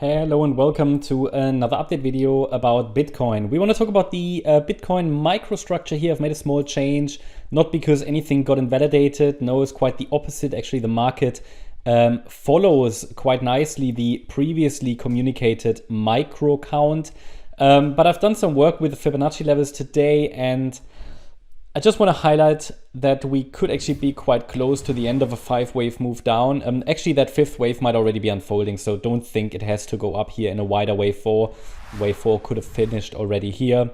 Hello and welcome to another update video about Bitcoin. We want to talk about the Bitcoin microstructure here. I've made a small change, not because anything got invalidated. No, it's quite the opposite. Actually, the market follows quite nicely the previously communicated micro count. But I've done some work with the Fibonacci levels today, and I just want to highlight that we could actually be quite close to the end of a 5-wave move down. Actually, that 5th wave might already be unfolding, so don't think it has to go up here in a wider wave 4. Wave 4 could have finished already here.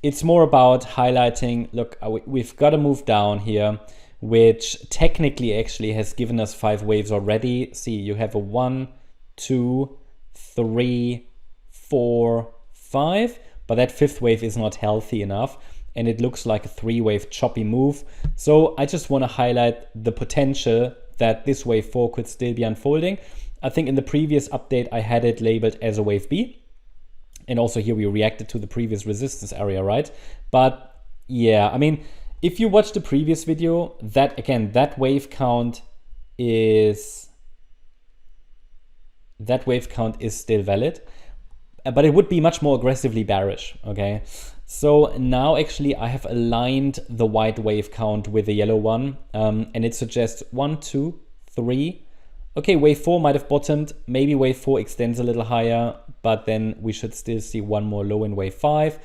It's more about highlighting, look, we've got a move down here, which technically actually has given us 5 waves already. See, you have a 1, 2, 3, 4, 5, but that 5th wave is not healthy enough. And it looks like a 3-wave choppy move. So I just want to highlight the potential that this wave 4 could still be unfolding. I think in the previous update, I had it labeled as a wave B. And also here we reacted to the previous resistance area, right? But yeah, I mean, if you watch the previous video, that again, that wave count is still valid. But it would be much more aggressively bearish, okay? So now actually I have aligned the white wave count with the yellow one, and it suggests 1, 2, 3. Okay, wave 4 might have bottomed. Maybe wave 4 extends a little higher, but then we should still see one more low in wave 5.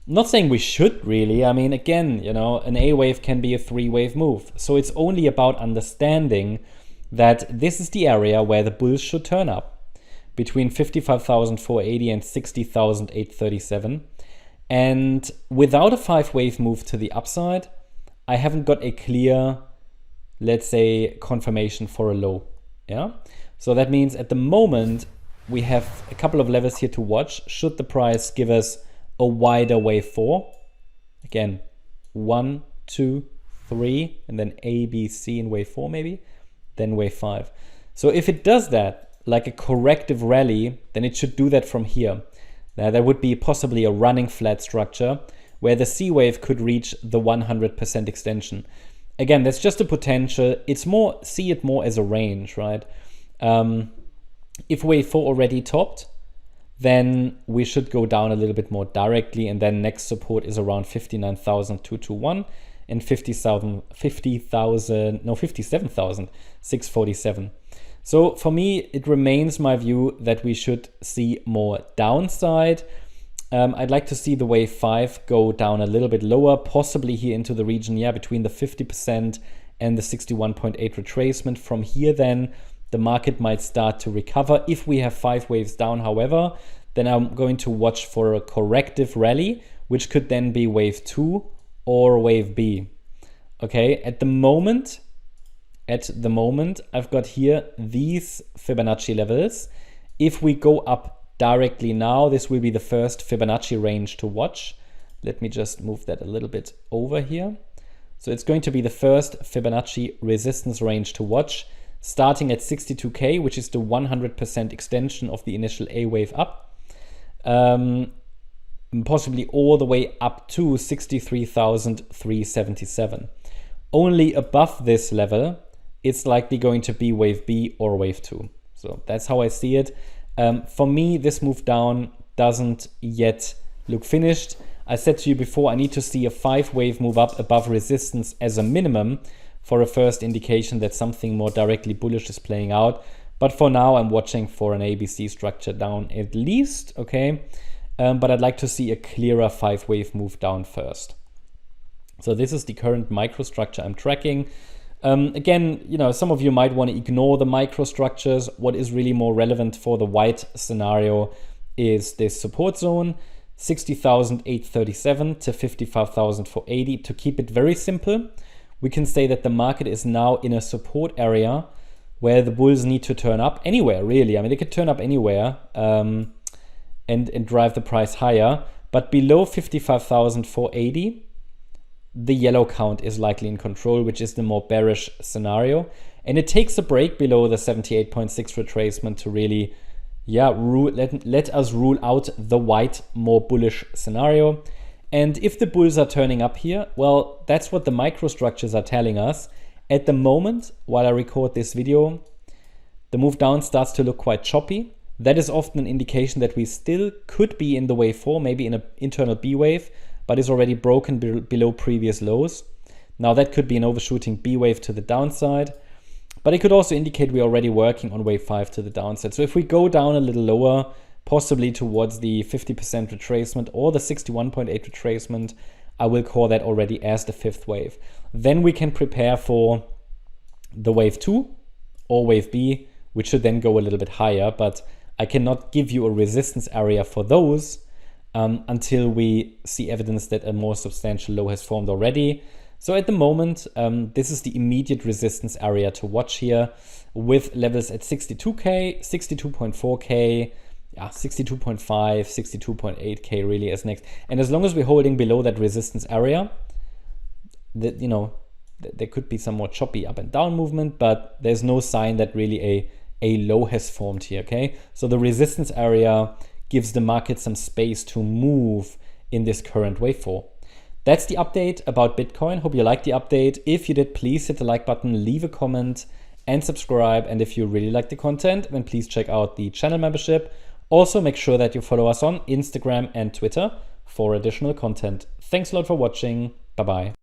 Not saying we should really. I mean, again, you know, an A wave can be a 3-wave move. So it's only about understanding that this is the area where the bulls should turn up between 55,480 and 60,837. And without a 5-wave move to the upside, I haven't got a clear, let's say, confirmation for a low. Yeah. So that means at the moment we have a couple of levels here to watch. Should the price give us a wider wave 4, again, 1, 2, 3, and then A, B, C in wave 4 maybe, then wave 5. So if it does that, like a corrective rally, then it should do that from here. Now, there would be possibly a running flat structure where the C wave could reach the 100% extension. Again, that's just a potential. It's more, see it more as a range, right? If wave 4 already topped, then we should go down a little bit more directly, and then next support is around 59,221 and 57,647. So for me, it remains my view that we should see more downside. I'd like to see the wave 5 go down a little bit lower, possibly here into the region, yeah, between the 50% and the 61.8 retracement. From here, then the market might start to recover. If we have 5 waves down, however, then I'm going to watch for a corrective rally, which could then be wave 2 or wave B. Okay, at the moment, I've got here these Fibonacci levels. If we go up directly now, this will be the first Fibonacci range to watch. Let me just move that a little bit over here. So it's going to be the first Fibonacci resistance range to watch, starting at 62K, which is the 100% extension of the initial A wave up, possibly all the way up to 63,377. Only above this level, it's likely going to be wave B or wave 2. So that's how I see it. For me, this move down doesn't yet look finished. I said to you before, I need to see a 5-wave move up above resistance as a minimum for a first indication that something more directly bullish is playing out. But for now, I'm watching for an ABC structure down at least, okay? But I'd like to see a clearer 5-wave move down first. So this is the current microstructure I'm tracking. Again, you know, some of you might want to ignore the microstructures. What is really more relevant for the white scenario is this support zone, 60,837 to 55,480. To keep it very simple, we can say that the market is now in a support area where the bulls need to turn up anywhere, really. I mean, they could turn up anywhere and drive the price higher. But below 55,480, the yellow count is likely in control, which is the more bearish scenario. And it takes a break below the 78.6 retracement to really, yeah, let us rule out the white, more bullish scenario. And if the bulls are turning up here, well, that's what the microstructures are telling us. At the moment, while I record this video, the move down starts to look quite choppy. that is often an indication that we still could be in the wave 4, maybe in an internal B wave, but is already broken below previous lows. Now that could be an overshooting B wave to the downside, but it could also indicate we're already working on wave 5 to the downside. So if we go down a little lower, possibly towards the 50% retracement or the 61.8 retracement, I will call that already as the 5th wave. Then we can prepare for the wave 2 or wave B, which should then go a little bit higher, but I cannot give you a resistance area for those until we see evidence that a more substantial low has formed already. So at the moment, this is the immediate resistance area to watch here, with levels at 62K, 62.4K, 62.5, 62.8K really as next. And as long as we're holding below that resistance area, that, you know, there could be some more choppy up and down movement, but there's no sign that really a low has formed here, okay? So the resistance area gives the market some space to move in this current wave 4. That's the update about Bitcoin. Hope you liked the update. If you did, please hit the like button, leave a comment and subscribe. And if you really like the content, then please check out the channel membership. Also, make sure that you follow us on Instagram and Twitter for additional content. Thanks a lot for watching. Bye-bye.